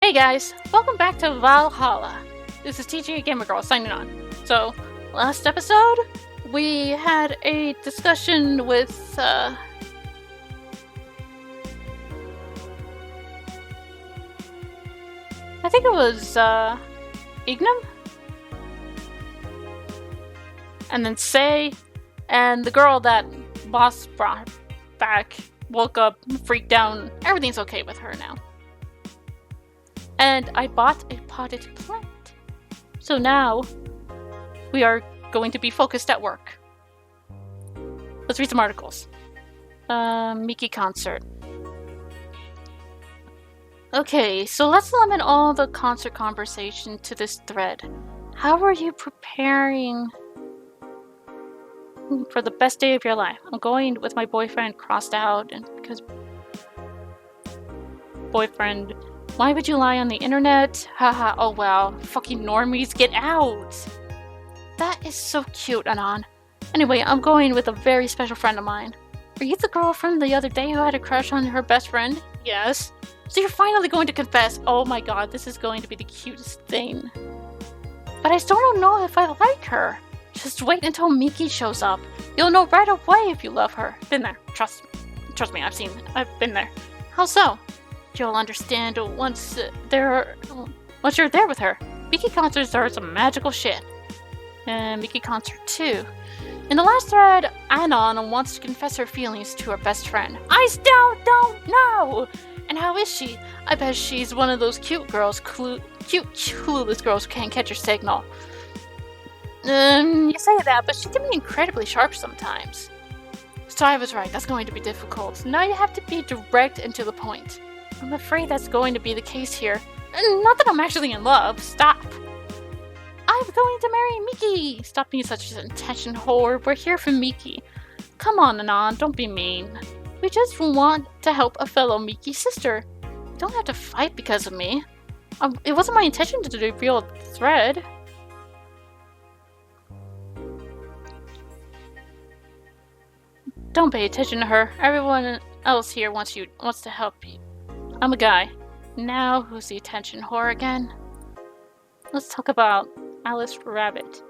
Hey guys, welcome back to Valhalla. This is TG Gamer Girl signing on. So, last episode, we had a discussion with, I think it was, Ignam? And then Say, and the girl that boss brought back woke up, freaked out, everything's okay with her now. And I bought a potted plant. So now, we are going to be focused at work. Let's read some articles. Miki concert. Okay, so let's limit all the concert conversation to this thread. How are you preparing for the best day of your life? I'm going with my boyfriend crossed out, and because boyfriend, why would you lie on the internet? Haha, oh well, fucking normies, get out! That is so cute, Anon. Anyway, I'm going with a very special friend of mine. Are you the girl from the other day who had a crush on her best friend? Yes. So you're finally going to confess. Oh my god, this is going to be the cutest thing. But I still don't know if I like her. Just wait until Miki shows up. You'll know right away if you love her. Been there. Trust me, I've been there. How so? You'll understand once you're there with her. Miki concerts are some magical shit. And Miki concert 2. In the last thread, Anon wants to confess her feelings to her best friend. I still don't know! And how is she? I bet she's one of those cute clueless girls who can't catch your signal. You say that, but she can be incredibly sharp sometimes. So I was right, that's going to be difficult. Now you have to be direct and to the point. I'm afraid that's going to be the case here. Not that I'm actually in love. Stop. I'm going to marry Miki. Stop being such an attention whore. We're here for Miki. Come on, Anon, don't be mean. We just want to help a fellow Miki sister. You don't have to fight because of me. It wasn't my intention to reveal a thread. Don't pay attention to her. Everyone else here wants to help you. I'm a guy. Now, who's the attention whore again? Let's talk about Alice Rabbit.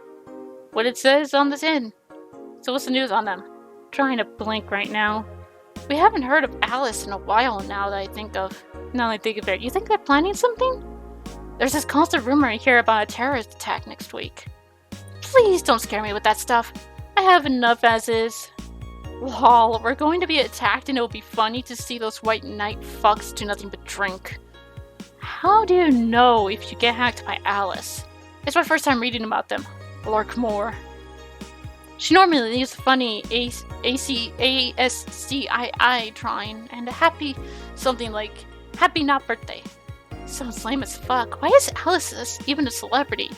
What it says on the tin. So what's the news on them? I'm trying to blink right now. We haven't heard of Alice in a while now that I think of it. You think they're planning something? There's this constant rumor I hear about a terrorist attack next week. Please don't scare me with that stuff. I have enough as is. Lol, we're going to be attacked and it'll be funny to see those white knight fucks do nothing but drink. How do you know if you get hacked by Alice? It's my first time reading about them. Lurk more. She normally leaves a funny ASCII drawing and a happy something like happy not birthday. Sounds lame as fuck. Why is Alice even a celebrity?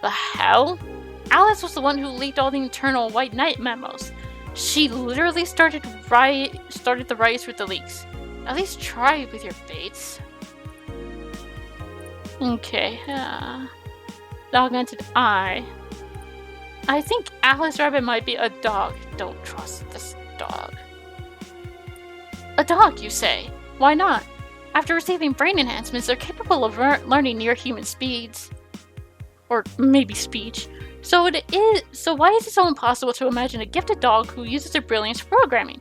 The hell? Alice was the one who leaked all the internal White Knight memos. She literally started the riots with the leaks. At least try with your baits. Okay, augmented eye. I think Alice Rabbit might be a dog. Don't trust this dog. A dog, you say? Why not? After receiving brain enhancements, they're capable of learning near human speeds. Or maybe speech. So why is it so impossible to imagine a gifted dog who uses their brilliance for programming?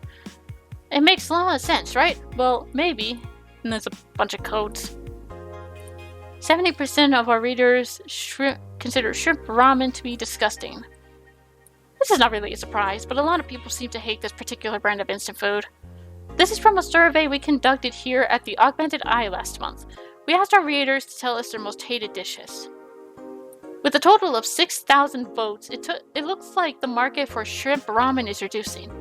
It makes a lot of sense, right? Well, maybe. And there's a bunch of codes. 70% of our readers consider shrimp ramen to be disgusting. This is not really a surprise, but a lot of people seem to hate this particular brand of instant food. This is from a survey we conducted here at the Augmented Eye last month. We asked our readers to tell us their most hated dishes. With a total of 6,000 votes, it looks like the market for shrimp ramen is reducing.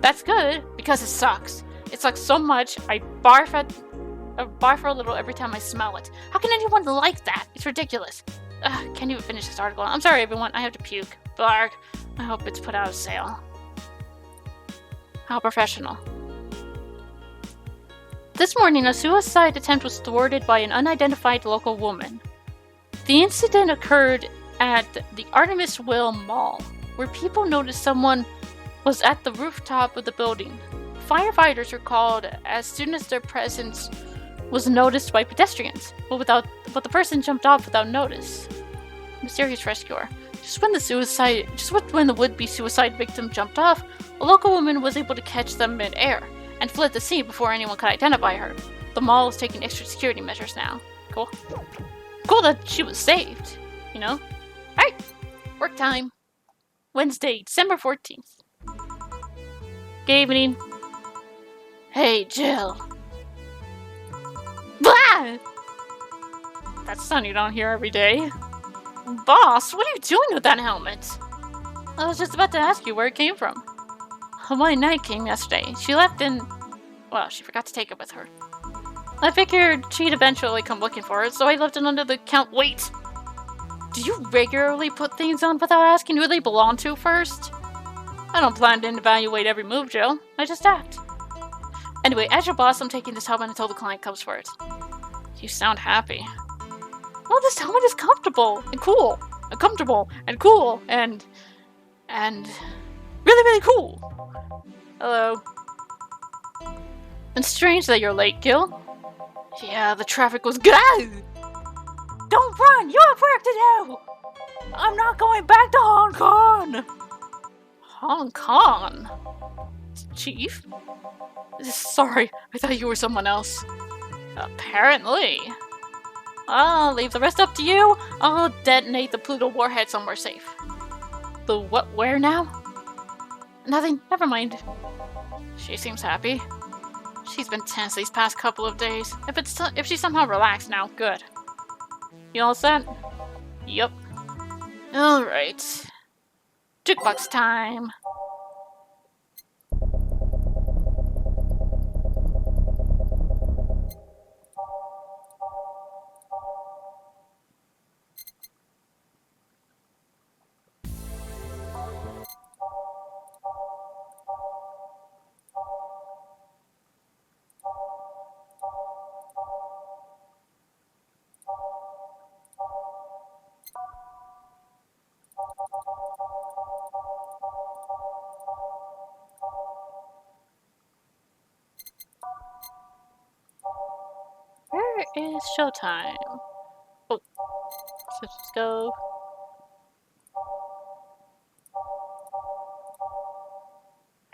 That's good, because it sucks. It sucks so much, I barf a little every time I smell it. How can anyone like that? It's ridiculous. Can't even finish this article. I'm sorry, everyone. I have to puke. Blarg. I hope it's put out of sale. How professional. This morning, a suicide attempt was thwarted by an unidentified local woman. The incident occurred at the Artemis Will Mall, where people noticed someone was at the rooftop of the building. Firefighters were called as soon as their presence was noticed by pedestrians, but the person jumped off without notice. Mysterious rescuer. Just when the would-be suicide victim jumped off, a local woman was able to catch them mid-air and fled the scene before anyone could identify her. The mall is taking extra security measures now. Cool. Cool that she was saved, you know? Alright, work time. Wednesday, December 14th. Good evening. Hey, Jill. Blah! That's a sound you don't hear every day. Boss, what are you doing with that helmet? I was just about to ask you where it came from. Hawaiian Night came yesterday. She left and... well, she forgot to take it with her. I figured she'd eventually come looking for it, so I left it under the count. Wait! Do you regularly put things on without asking who they belong to first? I don't plan to evaluate every move, Jill. I just act. Anyway, as your boss, I'm taking this helmet until the client comes for it. You sound happy. Well, this helmet is comfortable and cool. And comfortable and cool and really, really cool. Hello. It's strange that you're late, Gil. Yeah, the traffic was good. Don't run! You have work to do! I'm not going back to Hong Kong! Hong Kong? Chief? Sorry, I thought you were someone else. Apparently. I'll leave the rest up to you. I'll detonate the Pluto warhead somewhere safe. The what, where now? Nothing, never mind. She seems happy. She's been tense these past couple of days. If she's somehow relaxed now, good. You all set? Yup. Alright. Jukebox time. Where is showtime? Oh, switch stove.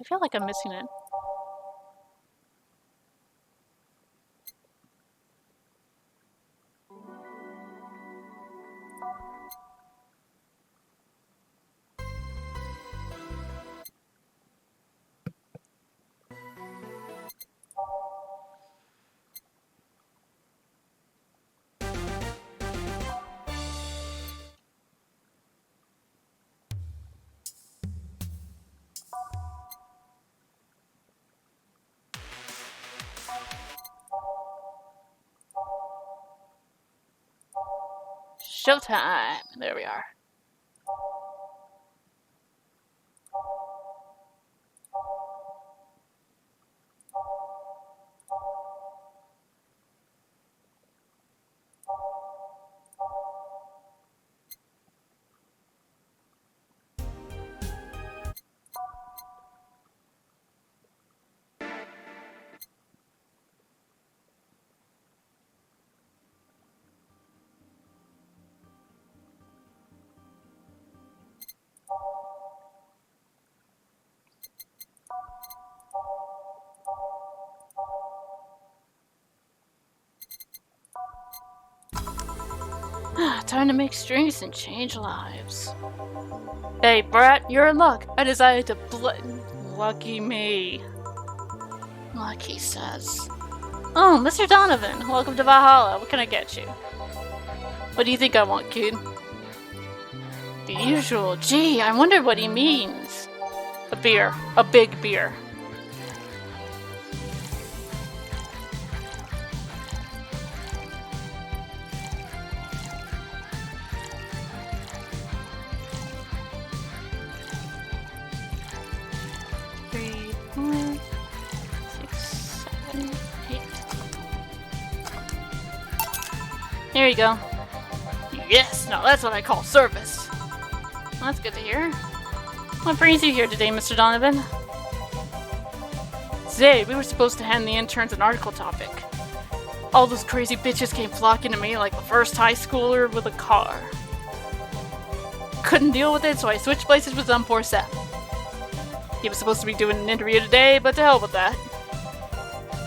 I feel like I'm missing it. Showtime! There we are. Time to make strings and change lives. Hey, Brat, you're in luck. I decided to Lucky me. Lucky says. Oh, Mr. Donovan, welcome to Valhalla. What can I get you? What do you think I want, kid? The usual. Gee, I wonder what he means. A beer. A big beer. There you go. Yes, now that's what I call service. Well, that's good to hear. What brings you here today, Mr. Donovan? Say, we were supposed to hand the interns an article topic. All those crazy bitches came flocking to me like the first high schooler with a car. Couldn't deal with it, so I switched places with some poor Seth. He was supposed to be doing an interview today, but to hell with that.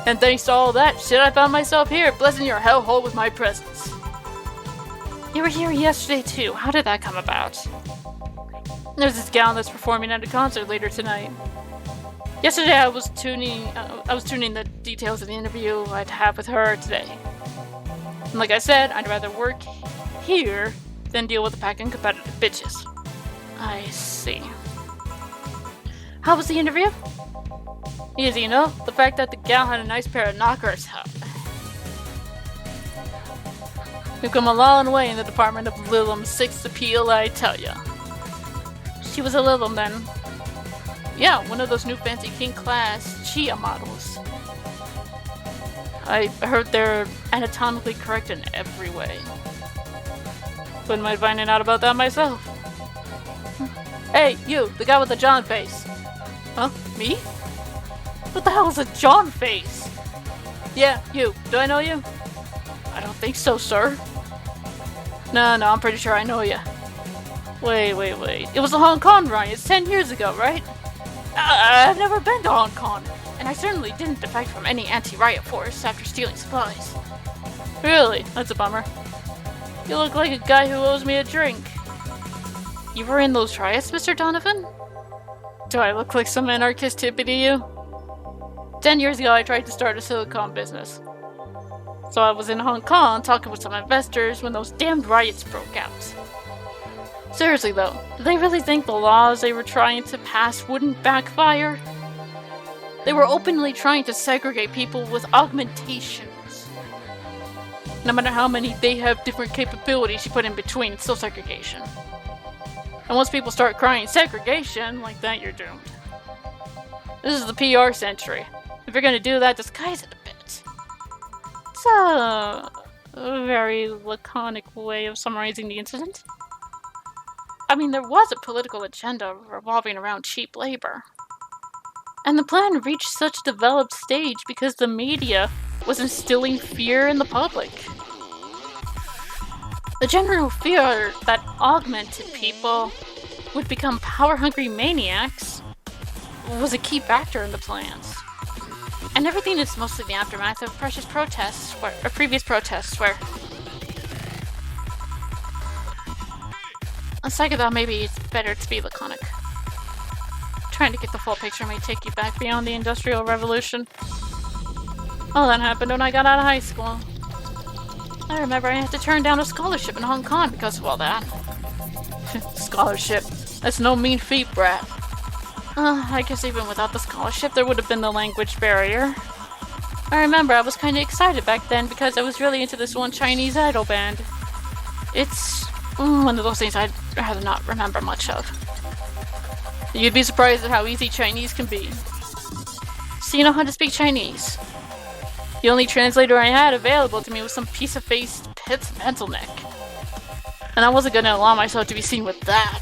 And thanks to all that shit, I found myself here, blessing your hellhole with my presence. You were here yesterday too. How did that come about? There's this gal that's performing at a concert later tonight. Yesterday I was tuning the details of the interview I'd have with her today. And like I said, I'd rather work here than deal with a pack of competitive bitches. I see. How was the interview? Easy, you know? The fact that the gal had a nice pair of knockers helped. We've come a long way in the department of Lilum's sex appeal, I tell ya. She was a Lilum then. Yeah, one of those new fancy king class Chia models. I heard they're anatomically correct in every way. Wouldn't mind finding out about that myself. Hey, you, the guy with the John face. Huh? Me? What the hell is a John face? Yeah, you. Do I know you? I don't think so, sir. No, I'm pretty sure I know you. Wait. It was the Hong Kong riots 10 years ago, right? I've never been to Hong Kong, and I certainly didn't defect from any anti-riot force after stealing supplies. Really? That's a bummer. You look like a guy who owes me a drink. You were in those riots, Mr. Donovan? Do I look like some anarchist hippie to you? 10 years ago, I tried to start a silicone business. So I was in Hong Kong talking with some investors when those damned riots broke out. Seriously though, do they really think the laws they were trying to pass wouldn't backfire? They were openly trying to segregate people with augmentations. No matter how many they have different capabilities you put in between, it's still segregation. And once people start crying segregation like that, you're doomed. This is the PR century. If you're gonna do that, disguise it a bit. It's a very laconic way of summarizing the incident. I mean, there was a political agenda revolving around cheap labor. And the plan reached such a developed stage because the media was instilling fear in the public. The general fear that augmented people would become power-hungry maniacs was a key factor in the plans. And everything is mostly the aftermath of previous protests where let's talk about maybe it's better to be laconic. Trying to get the full picture may take you back beyond the Industrial Revolution. All that happened when I got out of high school. I remember I had to turn down a scholarship in Hong Kong because of all that. Scholarship. That's no mean feat, brat. I guess even without the scholarship, there would have been the language barrier. I remember I was kind of excited back then because I was really into this one Chinese idol band. It's one of those things I'd rather not remember much of. You'd be surprised at how easy Chinese can be. So you know how to speak Chinese? The only translator I had available to me was some piece-of-faced pencil neck. And I wasn't gonna allow myself to be seen with that.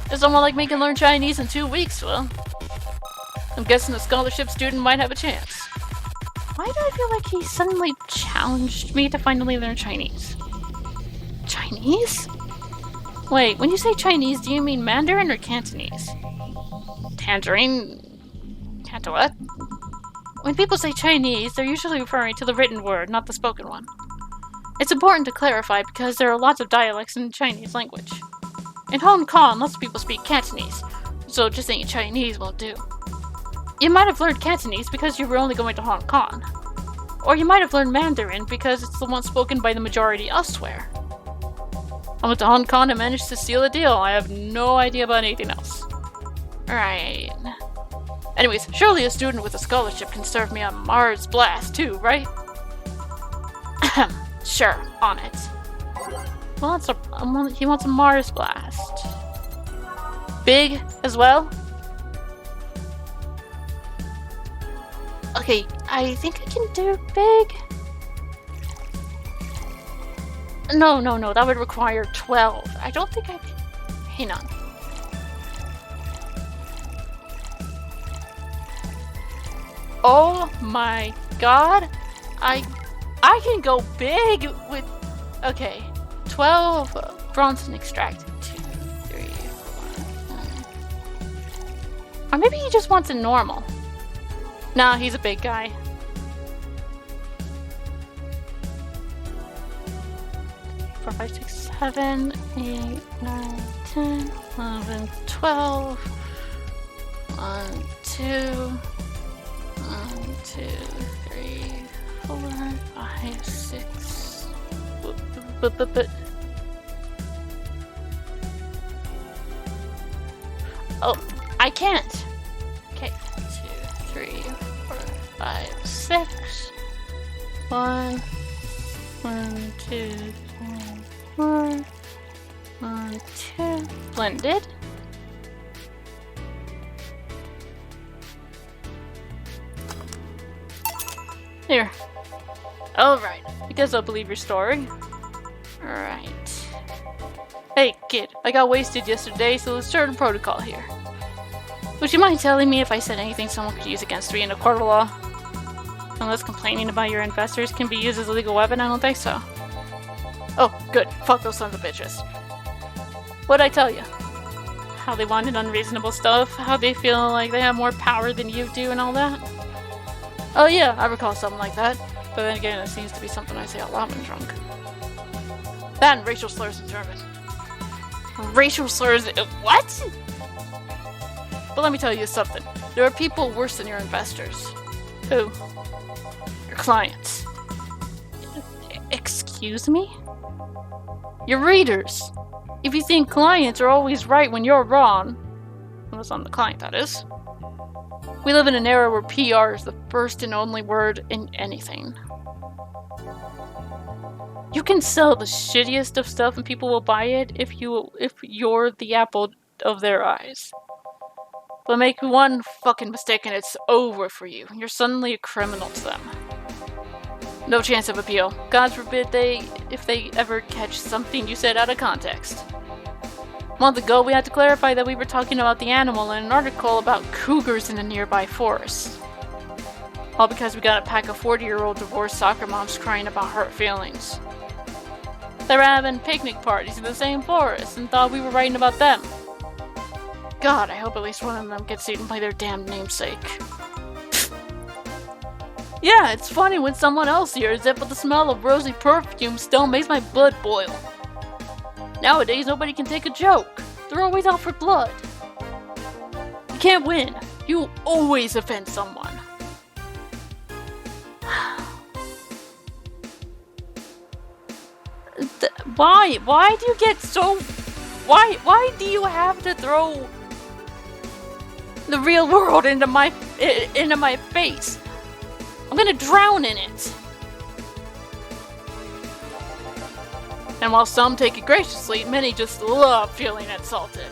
If someone like me can learn Chinese in 2 weeks, well, I'm guessing a scholarship student might have a chance. Why do I feel like he suddenly challenged me to finally learn Chinese? Chinese? Wait, when you say Chinese, do you mean Mandarin or Cantonese? Tangerine? Canto what? When people say Chinese, they're usually referring to the written word, not the spoken one. It's important to clarify because there are lots of dialects in the Chinese language. In Hong Kong, lots of people speak Cantonese, so just saying Chinese won't do. You might have learned Cantonese because you were only going to Hong Kong. Or you might have learned Mandarin because it's the one spoken by the majority elsewhere. I went to Hong Kong and managed to seal a deal. I have no idea about anything else. Right. Anyways, surely a student with a scholarship can serve me a Mars blast too, right? Sure, on it. He wants a Mars blast. Big as well? Okay, I think I can do big. No, that would require 12. I don't think I can. Hang on. Oh my god. I can go big with... Okay. 12 Bronson extract. 2, 3, 4, 5. Or maybe he just wants a normal. No, he's a big guy. Four, 5, 6, 7, 8, 9, 10, 11, 12. 1, 2. 1, 2, 3, 4, 5, 6. Oh, I can't. Okay, 2, 3, 4, 5, 6. 1, 1, 2, 3, 4. 1, 2. Blended. Here. Alright. I guess I'll believe your story. Alright. Hey, kid. I got wasted yesterday, so there's certain protocol here. Would you mind telling me if I said anything someone could use against me in a court of law? Unless complaining about your investors can be used as a legal weapon, I don't think so. Oh, good. Fuck those sons of bitches. What'd I tell you? How they wanted unreasonable stuff, how they feel like they have more power than you do and all that? Oh yeah, I recall something like that. But then again, it seems to be something I say a lot when drunk. That and racial slurs in German. Racial slurs? What? But let me tell you something. There are people worse than your investors. Who? Your clients. Excuse me? Your readers. If you think clients are always right when you're wrong, unless I'm the client, that is. We live in an era where PR is the first and only word in anything. You can sell the shittiest of stuff and people will buy it if you're the apple of their eyes. But make one fucking mistake and it's over for you. You're suddenly a criminal to them. No chance of appeal. God forbid if they ever catch something you said out of context. A month ago, we had to clarify that we were talking about the animal in an article about cougars in a nearby forest. All because we got a pack of 40-year-old divorced soccer moms crying about hurt feelings. They were having picnic parties in the same forest and thought we were writing about them. God, I hope at least one of them gets eaten by their damn namesake. Yeah, it's funny when someone else hears it, but the smell of rosy perfume still makes my blood boil. Nowadays, nobody can take a joke. They're always out for blood. You can't win. You always offend someone. Why? Why do you get so... Why do you have to throw the real world into my face? I'm gonna drown in it. And while some take it graciously, many just love feeling insulted.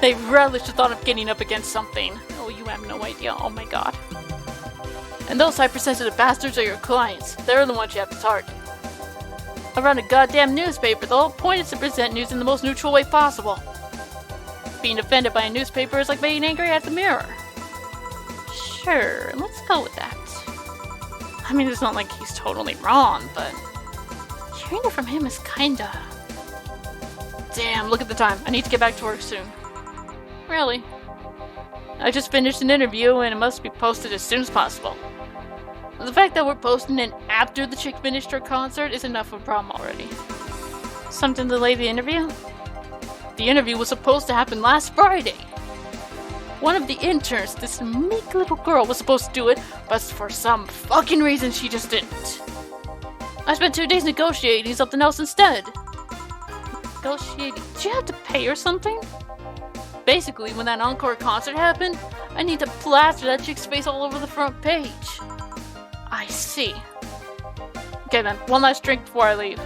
They relish the thought of getting up against something. Oh, you have no idea. Oh my god. And those hypersensitive bastards are your clients. They're the ones you have to target. I run a goddamn newspaper. The whole point is to present news in the most neutral way possible. Being offended by a newspaper is like being angry at the mirror. Sure, let's go with that. I mean, it's not like he's totally wrong, but... hearing it from him is kinda... Damn, look at the time. I need to get back to work soon. Really? I just finished an interview and it must be posted as soon as possible. The fact that we're posting it after the chick finished her concert is enough of a problem already. Something to delay the interview? The interview was supposed to happen last Friday. One of the interns, this meek little girl, was supposed to do it, but for some fucking reason she just didn't. I spent 2 days negotiating something else instead. Negotiating? Did you have to pay or something? Basically, when that encore concert happened, I need to plaster that chick's face all over the front page. I see. Okay then, one last drink before I leave.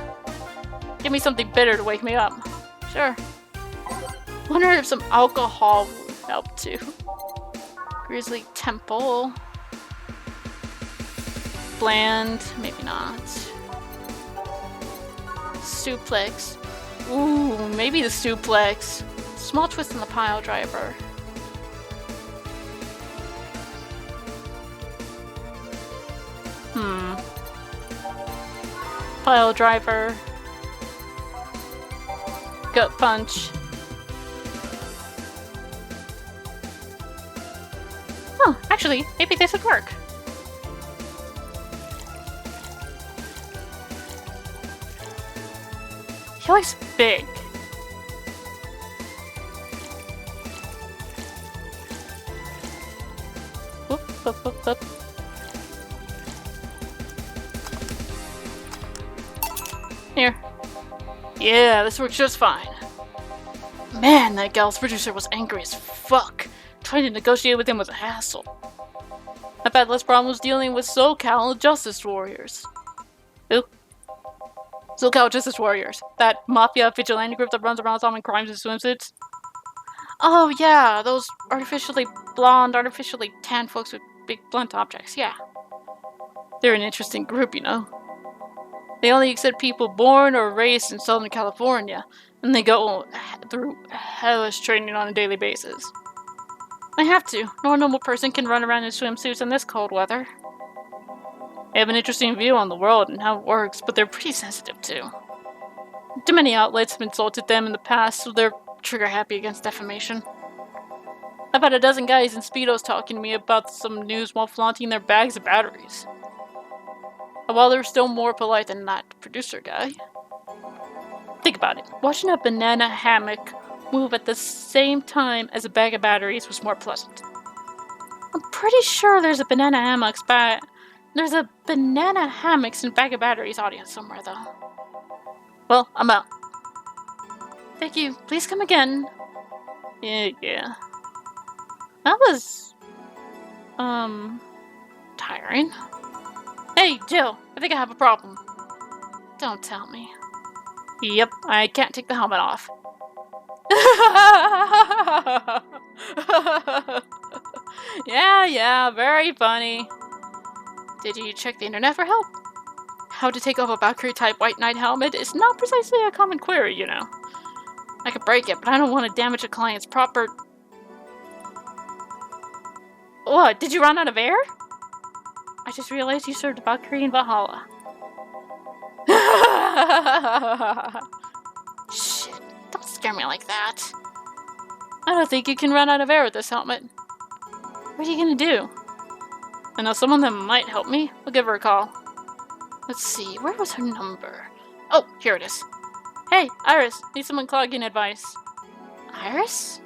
Give me something bitter to wake me up. Sure. Wonder if some alcohol would help too. Grizzly Temple. Bland, maybe not. Suplex. Ooh, maybe the suplex. Small twist in the pile driver. Pile driver. Gut punch. Oh, actually, maybe this would work. He looks big. Whoop, whoop, whoop, whoop. Here. Yeah, this works just fine. Man, that gal's producer was angry as fuck. Trying to negotiate with him was a hassle. I've had less problems dealing with SoCal Justice Warriors. Who? SoCal Justice Warriors. That mafia vigilante group that runs around solving crimes in swimsuits. Oh yeah, those artificially blonde, artificially tan folks with big blunt objects, yeah. They're an interesting group, you know. They only accept people born or raised in Southern California, and they go through hellish training on a daily basis. I have to. No normal person can run around in swimsuits in this cold weather. They have an interesting view on the world and how it works, but they're pretty sensitive too. Too many outlets have insulted them in the past, so they're trigger-happy against defamation. I've had a dozen guys in Speedos talking to me about some news while flaunting their bags of batteries. While they're still more polite than that producer guy. Think about it. Watching a banana hammock move at the same time as a bag of batteries was more pleasant. I'm pretty sure there's a banana hammocks and bag of batteries audience somewhere though. Well, I'm out. Thank you. Please come again. Yeah. That was tiring. Hey, Jill, I think I have a problem. Don't tell me. Yep, I can't take the helmet off. Yeah, very funny. Did you check the internet for help? How to take off a Valkyrie-type White Knight helmet is not precisely a common query, you know. I could break it, but I don't want to damage a client's proper... What, did you run out of air? I just realized you served Valkyrie in Valhalla. Shit, don't scare me like that. I don't think you can run out of air with this helmet. What are you gonna do? I know someone that might help me. I'll give her a call. Let's see, where was her number? Oh, here it is. Hey, Iris, need some unclogging advice. Iris?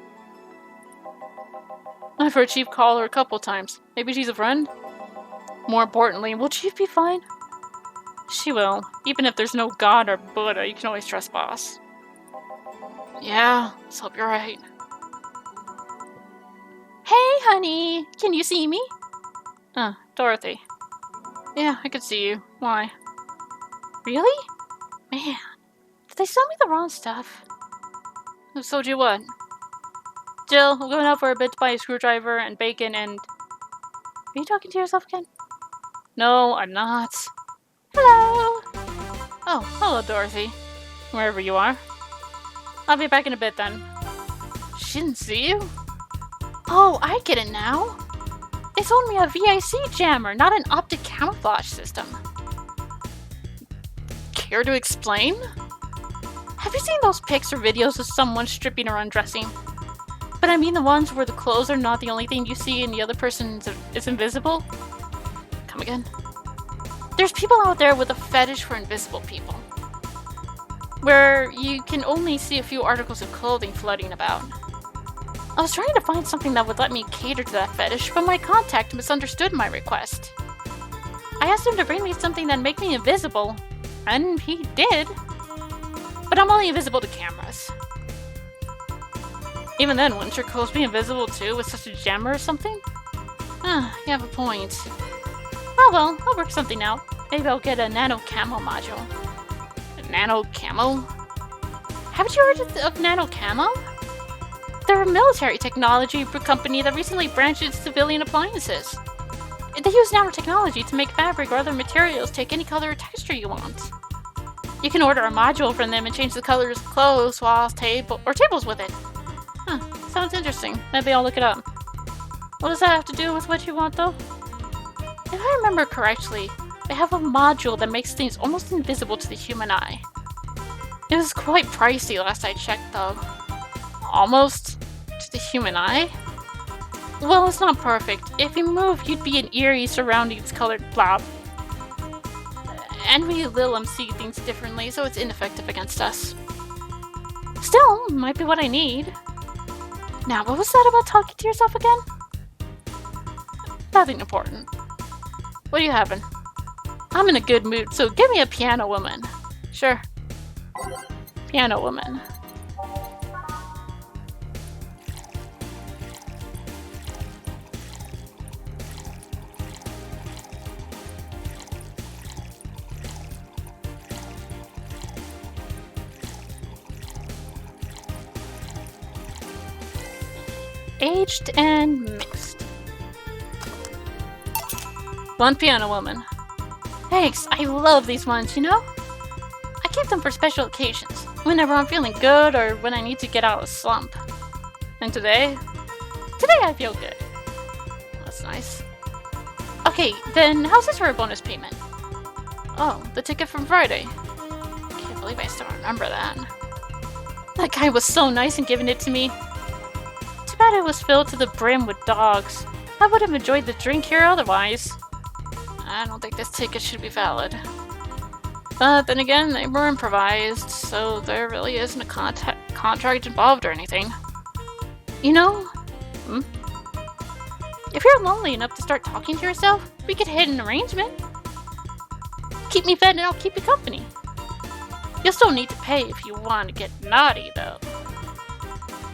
I've heard Chief call her a couple times. Maybe she's a friend? More importantly, will Chief be fine? She will. Even if there's no God or Buddha, you can always trust Boss. Yeah, let's hope you're right. Hey, honey! Can you see me? Dorothy. Yeah, I can see you. Why? Really? Man, did they sell me the wrong stuff? Who sold you what? Jill, I'm going out for a bit to buy a screwdriver and bacon and... Are you talking to yourself again? No, I'm not. Hello! Oh, hello, Dorothy. Wherever you are. I'll be back in a bit then. She didn't see you? Oh, I get it now. They sold me a VAC jammer, not an optic camouflage system. Care to explain? Have you seen those pics or videos of someone stripping or undressing? But I mean the ones where the clothes are not the only thing you see and the other person is invisible? Come again? There's people out there with a fetish for invisible people. Where you can only see a few articles of clothing floating about. I was trying to find something that would let me cater to that fetish, but my contact misunderstood my request. I asked him to bring me something that'd make me invisible, and he did. But I'm only invisible to cameras. Even then, wouldn't your clothes be invisible too with such a jammer or something? You have a point. Oh well, I'll work something out. Maybe I'll get a nano camo module. A nano camo? Haven't you heard of nano camo? They're a military technology company that recently branched into civilian appliances. They use nanotechnology to make fabric or other materials take any color or texture you want. You can order a module from them and change the colors of clothes, walls, tables with it. Sounds interesting. Maybe I'll look it up. What does that have to do with what you want, though? If I remember correctly, They have a module that makes things almost invisible to the human eye. It was quite pricey last I checked, though. Almost to the human eye? Well, it's not perfect. If you move, you'd be an eerie surroundings colored blob. And we Lilum see things differently, so it's ineffective against us. Still, might be what I need. Now, what was that about talking to yourself again? Nothing important. What are you having? I'm in a good mood, so give me a piano woman. Sure. Piano woman. Aged and mixed. One piano woman. Thanks, I love these ones, you know? I keep them for special occasions, whenever I'm feeling good or when I need to get out of a slump. And today? Today I feel good. That's nice. Okay, then how's this for a bonus payment? Oh, the ticket from Friday. Can't believe I still remember that. That guy was so nice in giving it to me. Too bad it was filled to the brim with dogs. I would have enjoyed the drink here otherwise. I don't think this ticket should be valid. But then again, they were improvised, so there really isn't a contract involved or anything. You know? If you're lonely enough to start talking to yourself, we could hit an arrangement. Keep me fed and I'll keep you company. You'll still need to pay if you want to get naughty, though.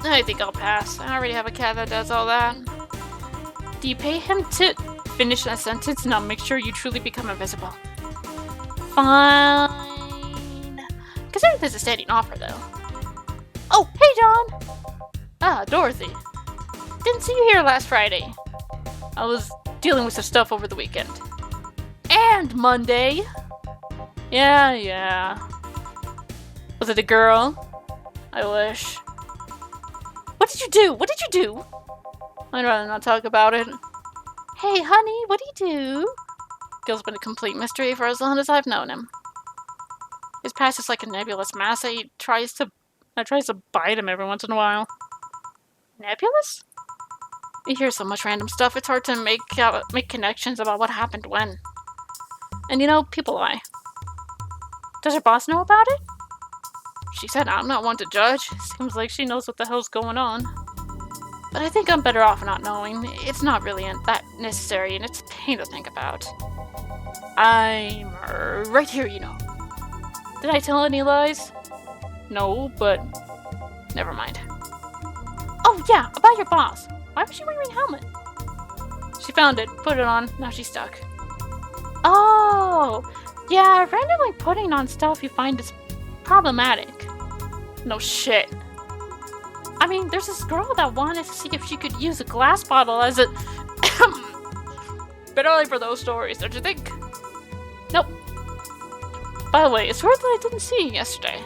I think I'll pass. I already have a cat that does all that. Do you pay him to finish that sentence and I'll make sure you truly become invisible? Fine. Consider this a standing offer, though. Oh, hey, John! Ah, Dorothy. Didn't see you here last Friday. I was dealing with some stuff over the weekend. And Monday. Yeah. Was it a girl? I wish. What did you do? I'd rather not talk about it. Hey, honey, what do you do? Gil's been a complete mystery for as long as I've known him. His past is like a nebulous mass that tries to bite him every once in a while. Nebulous? You hear so much random stuff, it's hard to make connections about what happened when. And you know, people lie. Does her boss know about it? She said I'm not one to judge. Seems like she knows what the hell's going on. But I think I'm better off not knowing. It's not really that necessary, and it's a pain to think about. I'm right here, you know. Did I tell any lies? No, but never mind. Oh yeah, about your boss. Why was she wearing a helmet? She found it, put it on, now she's stuck. Oh, yeah, randomly putting on stuff you find is problematic. No shit. I mean, there's this girl that wanted to see if she could use a glass bottle as a... Bit early for those stories, don't you think? Nope. By the way, it's weird that I didn't see you yesterday.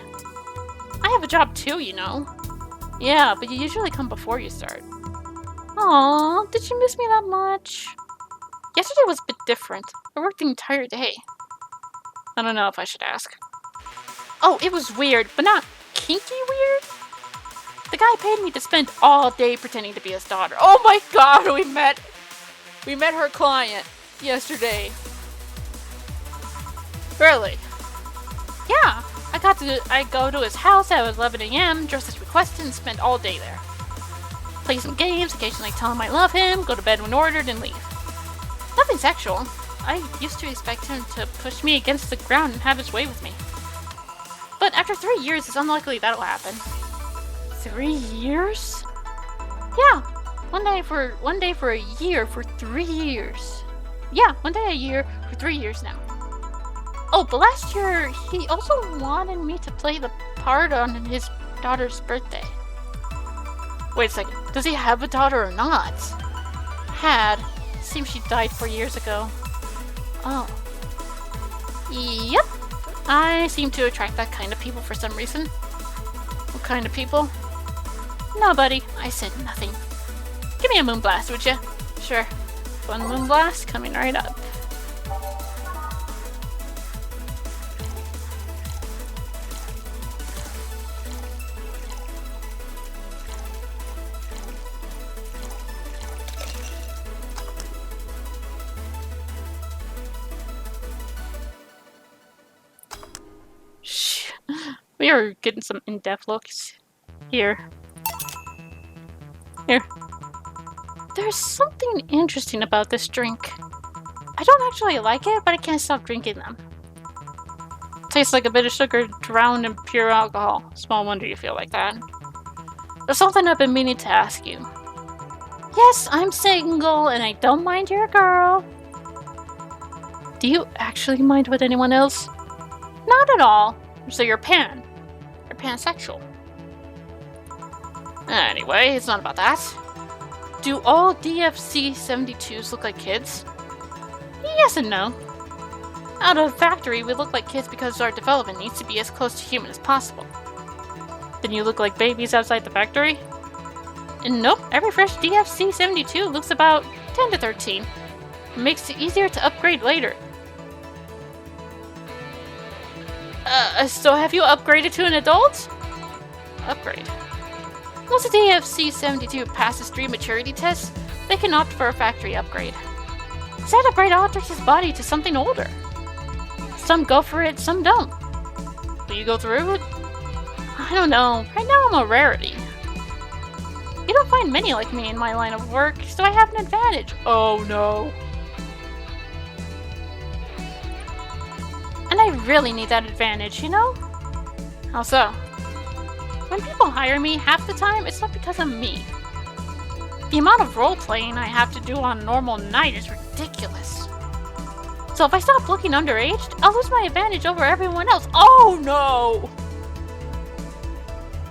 I have a job too, you know. Yeah, but you usually come before you start. Aw, did you miss me that much? Yesterday was a bit different. I worked the entire day. I don't know if I should ask. Oh, it was weird, but not kinky weird? The guy paid me to spend all day pretending to be his daughter. Oh my god, we met her client yesterday. Really? Yeah, I go to his house at 11 a.m., dress as requested, and spend all day there. Play some games, occasionally tell him I love him, go to bed when ordered, and leave. Nothing sexual. I used to expect him to push me against the ground and have his way with me. But after 3 years, it's unlikely that'll happen. 3 years? Yeah, one day for a year for 3 years. Yeah, one day a year for 3 years now. Oh, but last year, he also wanted me to play the part on his daughter's birthday. Wait a second, does he have a daughter or not? Had. Seems she died 4 years ago. Oh. Yep. I seem to attract that kind of people for some reason. What kind of people? No, buddy. I said nothing. Give me a moonblast, would you? Sure. One moonblast coming right up. We are getting some in-depth looks. Here. Here. There's something interesting about this drink. I don't actually like it, but I can't stop drinking them. Tastes like a bit of sugar drowned in pure alcohol. Small wonder you feel like that. There's something I've been meaning to ask you. Yes, I'm single, and I don't mind you're a girl. Do you actually mind with anyone else? Not at all. So you're pan. You're pansexual. Anyway, it's not about that. Do all DFC-72s look like kids? Yes and no. Out of the factory, we look like kids because our development needs to be as close to human as possible. Then you look like babies outside the factory? And nope, every fresh DFC-72 looks about 10 to 13. It makes it easier to upgrade later. So have you upgraded to an adult? Upgrade. Once a DFC-72 passes 3 maturity tests, they can opt for a factory upgrade. That upgrade alters his body to something older. Some go for it, some don't. Will you go through it? I don't know. Right now I'm a rarity. You don't find many like me in my line of work, so I have an advantage. Oh no. And I really need that advantage, you know? How so? When people hire me, half the time, it's not because of me. The amount of role-playing I have to do on a normal night is ridiculous. So if I stop looking underaged, I'll lose my advantage over everyone else. Oh no!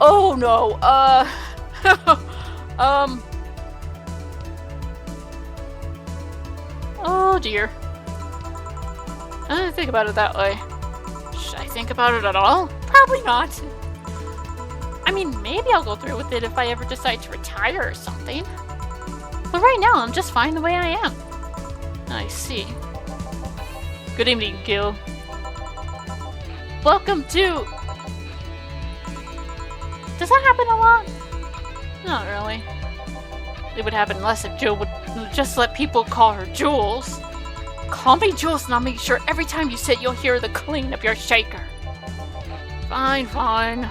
Oh no, oh dear. I didn't think about it that way. Should I think about it at all? Probably not. I mean, maybe I'll go through with it if I ever decide to retire or something. But right now, I'm just fine the way I am. I see. Good evening, Gil. Welcome to... Does that happen a lot? Not really. It would happen less if Jill would just let people call her Jules. Call me Jules and I'll make sure every time you sit you'll hear the cling of your shaker. Fine, fine.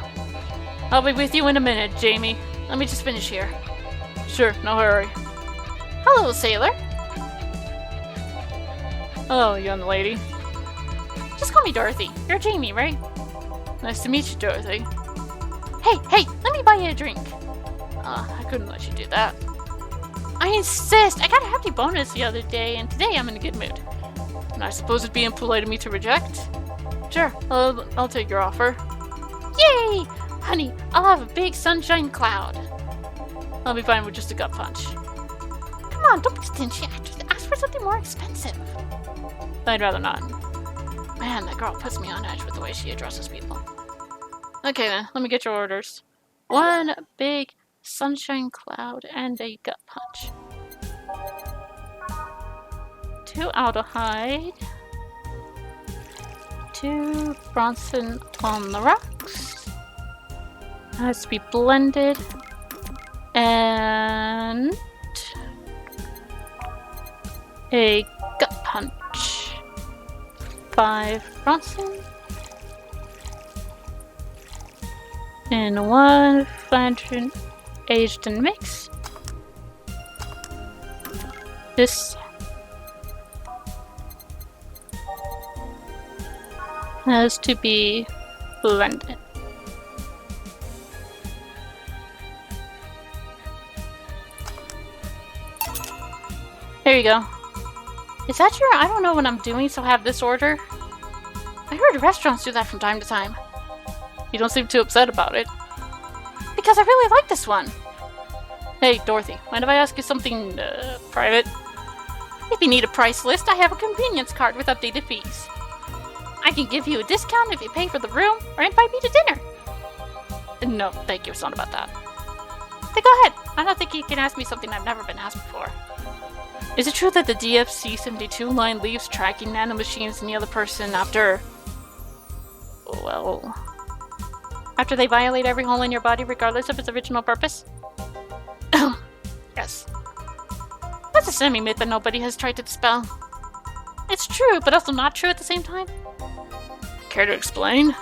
I'll be with you in a minute, Jamie. Let me just finish here. Sure, no hurry. Hello, sailor. Hello, young lady. Just call me Dorothy. You're Jamie, right? Nice to meet you, Dorothy. Hey, let me buy you a drink. I couldn't let you do that. I insist. I got a hefty bonus the other day, and today I'm in a good mood. And I suppose it'd be impolite of me to reject? Sure, I'll take your offer. Yay! Honey, I'll have a big sunshine cloud. I'll be fine with just a gut punch. Come on, don't be stingy. Ask for something more expensive. I'd rather not. Man, that girl puts me on edge with the way she addresses people. Okay then, let me get your orders. 1 big sunshine cloud and a gut punch. 2 aldehyde. 2 Bronson on the rocks. Has to be blended. And a gut punch. 5 Bronson. And 1 Flandrian aged and mixed. This has to be blended. There you go. Is that your I don't know what I'm doing, so have this order? I heard restaurants do that from time to time. You don't seem too upset about it. Because I really like this one. Hey, Dorothy, mind if I ask you something, private? If you need a price list, I have a convenience card with updated fees. I can give you a discount if you pay for the room or invite me to dinner. No, thank you, it's not about that. Then go ahead. I don't think you can ask me something I've never been asked before. Is it true that the DFC-72 line leaves tracking nanomachines in the other person after... well... after they violate every hole in your body regardless of its original purpose? Yes. That's a semi-myth that nobody has tried to dispel. It's true, but also not true at the same time. Care to explain?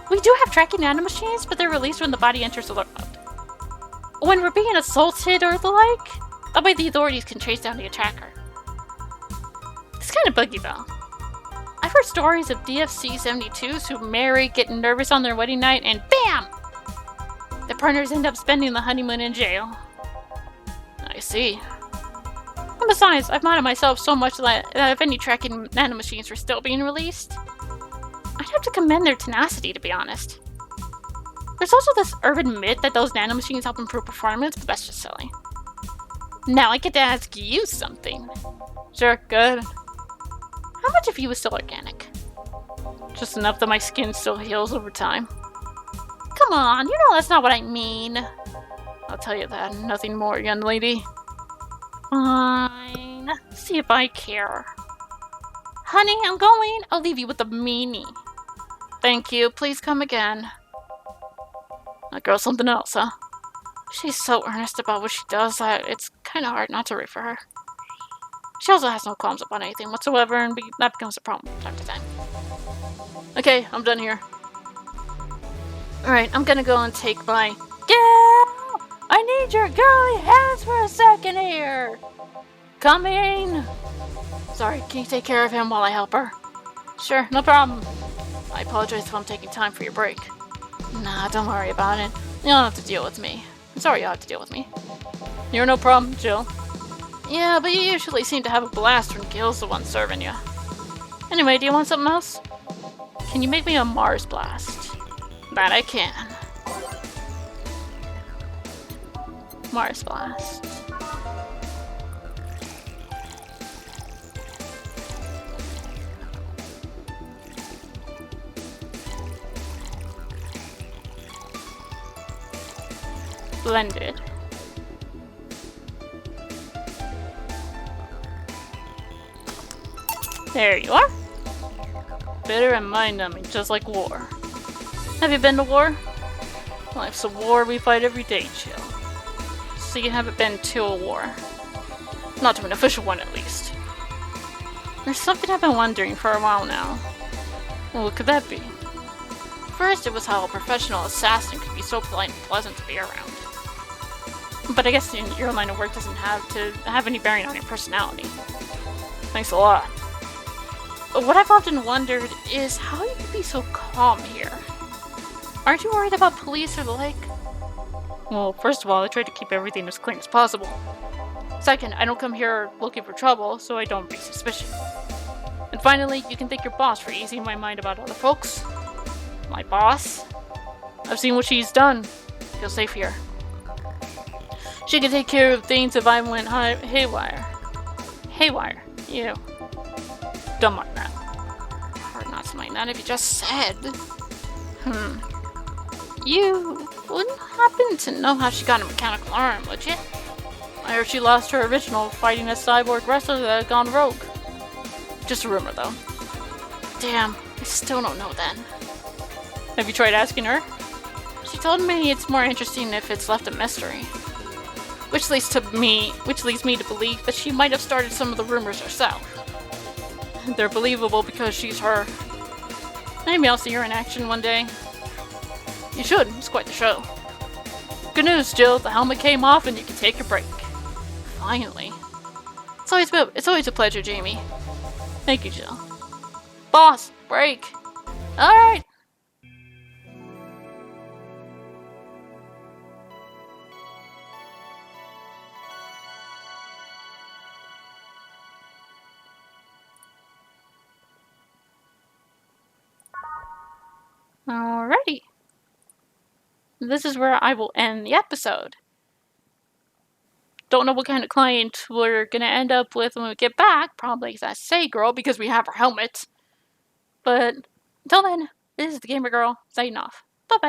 We do have tracking nanomachines, but they're released when the body enters alert mode. When we're being assaulted or the like, that way the authorities can chase down the attacker. It's kind of buggy though. I've heard stories of DFC-72s who marry, get nervous on their wedding night, and BAM! Their partners end up spending the honeymoon in jail. I see. And besides, I've modded myself so much that if any tracking nanomachines were still being released, I'd have to commend their tenacity, to be honest. There's also this urban myth that those nanomachines help improve performance, but that's just silly. Now I get to ask you something. Sure, good. How much of you is still organic? Just enough that my skin still heals over time. Come on, you know that's not what I mean. I'll tell you that, nothing more, young lady. Fine. See if I care. Honey, I'm going. I'll leave you with a meanie. Thank you. Please come again. That girl's something else, huh? She's so earnest about what she does that it's kind of hard not to root for her. She also has no qualms about anything whatsoever, and that becomes a problem from time to time. Okay, I'm done here. Alright, I'm gonna go and take my... Girl! I need your girly hands for a second here! Coming! Sorry, can you take care of him while I help her? Sure, no problem. I apologize if I'm taking time for your break. Nah, don't worry about it. You don't have to deal with me. I'm sorry you have to deal with me. You're no problem, Jill. Yeah, but you usually seem to have a blast when Gil's the one serving you. Anyway, do you want something else? Can you make me a Mars blast? That I can. Mars blast. Blended. There you are. Bitter and mind-numbing, just like war. Have you been to war? Life's a war we fight every day, Jill. So you haven't been to a war. Not to an official one, at least. There's something I've been wondering for a while now. Well, what could that be? First, it was how a professional assassin could be so polite and pleasant to be around. But I guess your line of work doesn't have to have any bearing on your personality. Thanks a lot. What I've often wondered is how you could be so calm here. Aren't you worried about police or the like? Well, first of all, I try to keep everything as clean as possible. Second, I don't come here looking for trouble, so I don't raise suspicion. And finally, you can thank your boss for easing my mind about other folks. My boss? I've seen what she's done. Feel safe here. She can take care of things if I went haywire. Haywire? You. Don't mind that. Hard not to mind that if you just said. You wouldn't happen to know how she got a mechanical arm, would you? I heard she lost her original fighting a cyborg wrestler that had gone rogue. Just a rumor, though. Damn, I still don't know then. Have you tried asking her? She told me it's more interesting if it's left a mystery. Which leads me to believe that she might have started some of the rumors herself. They're believable because she's her. Maybe I'll see her in action one day. You should, it's quite the show. Good news, Jill, the helmet came off and you can take your break. Finally. It's always a pleasure, Jamie. Thank you, Jill. Boss, break! Alright! Alrighty. This is where I will end the episode. Don't know what kind of client we're gonna end up with when we get back. Probably that Say Girl because we have our helmet. But until then, this is the Gamer Girl signing off. Bye bye.